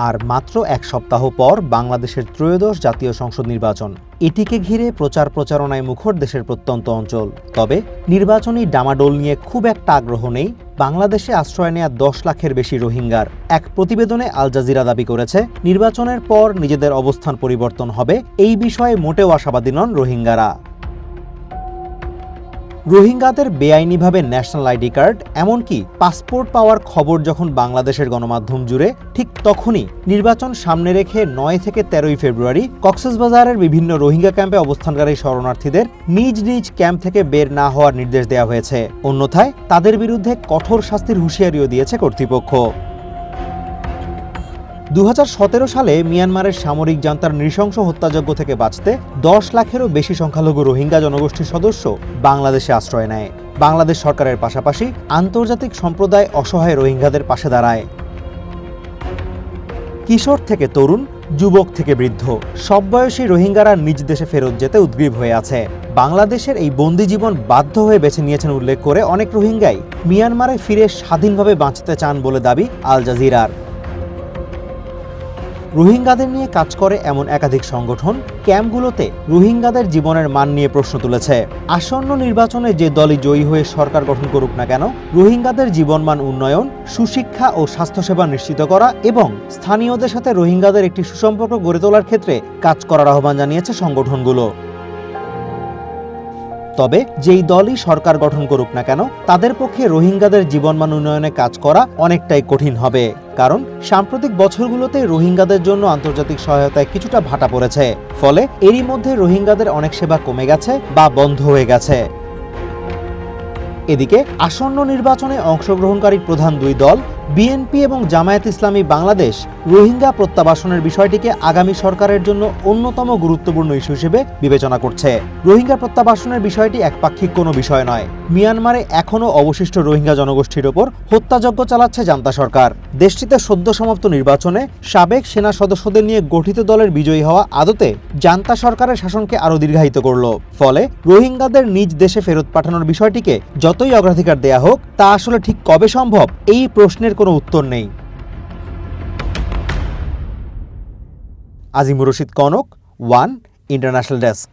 আর মাত্র এক সপ্তাহ পর বাংলাদেশের ত্রয়োদশ জাতীয় সংসদ নির্বাচন। এটিকে ঘিরে প্রচারণায় মুখর দেশের প্রত্যন্ত অঞ্চল। তবে নির্বাচনী ডামাডোল নিয়ে খুব একটা আগ্রহ নেই বাংলাদেশে আশ্রয় নেয়া 10 লাখের বেশি রোহিঙ্গার। এক প্রতিবেদনে আল জাজিরা দাবি করেছে, নির্বাচনের পর নিজেদের অবস্থান পরিবর্তন হবে, এই বিষয়ে মোটেও আশাবাদী নন রোহিঙ্গারা। রোহিঙ্গাদের বেআইনিভাবে ন্যাশনাল আইডি কার্ড, এমনকি পাসপোর্ট পাওয়ার খবর যখন বাংলাদেশের গণমাধ্যম জুড়ে, ঠিক তখনই নির্বাচন সামনে রেখে 9 থেকে 13 ফেব্রুয়ারি কক্সবাজারের বিভিন্ন রোহিঙ্গা ক্যাম্পে অবস্থানকারী শরণার্থীদের নিজ নিজ ক্যাম্প থেকে বের না হওয়ার নির্দেশ দেওয়া হয়েছে। অন্যথায় তাদের বিরুদ্ধে কঠোর শাস্তির হুঁশিয়ারিও দিয়েছে কর্তৃপক্ষ। 2017 সালে মিয়ানমারের সামরিক জান্তার নৃশংস হত্যাযজ্ঞ থেকে বাঁচতে 10 লাখেরও বেশি সংখ্যালঘু রোহিঙ্গা জনগোষ্ঠীর সদস্য বাংলাদেশে আশ্রয় নেয়। বাংলাদেশ সরকারের পাশাপাশি আন্তর্জাতিক সম্প্রদায় অসহায় রোহিঙ্গাদের পাশে দাঁড়ায়। কিশোর থেকে তরুণ, যুবক থেকে বৃদ্ধ, সব বয়সী রোহিঙ্গারা নিজ দেশে ফেরত যেতে উদ্গ্রীব হয়ে আছে। বাংলাদেশের এই বন্দি জীবন বাধ্য হয়ে বেছে নিয়েছেন উল্লেখ করে অনেক রোহিঙ্গাই মিয়ানমারে ফিরে স্বাধীনভাবে বাঁচতে চান বলে দাবি আল জাজিরার। রোহিঙ্গাদের নিয়ে কাজ করে এমন একাধিক সংগঠন ক্যাম্পগুলোতে রোহিঙ্গাদের জীবনের মান নিয়ে প্রশ্ন তুলেছে। আসন্ন নির্বাচনে যে দলই জয়ী হয়ে সরকার গঠন করুক না কেন, রোহিঙ্গাদের জীবনমান উন্নয়ন, সুশিক্ষা ও স্বাস্থ্যসেবা নিশ্চিত করা এবং স্থানীয়দের সাথে রোহিঙ্গাদের একটি সুসম্পর্ক গড়ে তোলার ক্ষেত্রে কাজ করার আহ্বান জানিয়েছে সংগঠনগুলো। তবে যেই দলই সরকার গঠন করুক না কেন, তাদের পক্ষে রোহিঙ্গাদের জীবনমান উন্নয়নে কাজ করা অনেকটাই কঠিন হবে। কারণ সাম্প্রতিক বছরগুলোতে রোহিঙ্গাদের জন্য আন্তর্জাতিক সহায়তায় কিছুটা ভাটা পড়েছে। ফলে এরই মধ্যে রোহিঙ্গাদের অনেক সেবা কমে গেছে বা বন্ধ হয়ে গেছে। এদিকে আসন্ন নির্বাচনে অংশগ্রহণকারী প্রধান দুই দল বিএনপি এবং জামায়াত ইসলামী বাংলাদেশ রোহিঙ্গা প্রত্যাবাসনের বিষয়টিকে আগামী সরকারের জন্য অন্যতম গুরুত্বপূর্ণ ইস্যু হিসেবে বিবেচনা করছে। রোহিঙ্গা প্রত্যাবাসনের বিষয়টি একপাক্ষিক কোনো বিষয় নয়। মিয়ানমারে এখনও অবশিষ্ট রোহিঙ্গা জনগোষ্ঠীর ওপর হত্যাযজ্ঞ চালাচ্ছে জান্তা সরকার। দেশটিতে সদ্য সমাপ্ত নির্বাচনে সাবেক সেনা সদস্যদের নিয়ে গঠিত দলের বিজয়ী হওয়া আদতে জান্তা সরকারের শাসনকে আরও দীর্ঘায়িত করল। ফলে রোহিঙ্গাদের নিজ দেশে ফেরত পাঠানোর বিষয়টিকে যতই অগ্রাধিকার দেয়া হোক, তা আসলে ঠিক কবে সম্ভব, এই প্রশ্নের কোনো উত্তর নেই। Azimur Rashid Kanak, one international desk.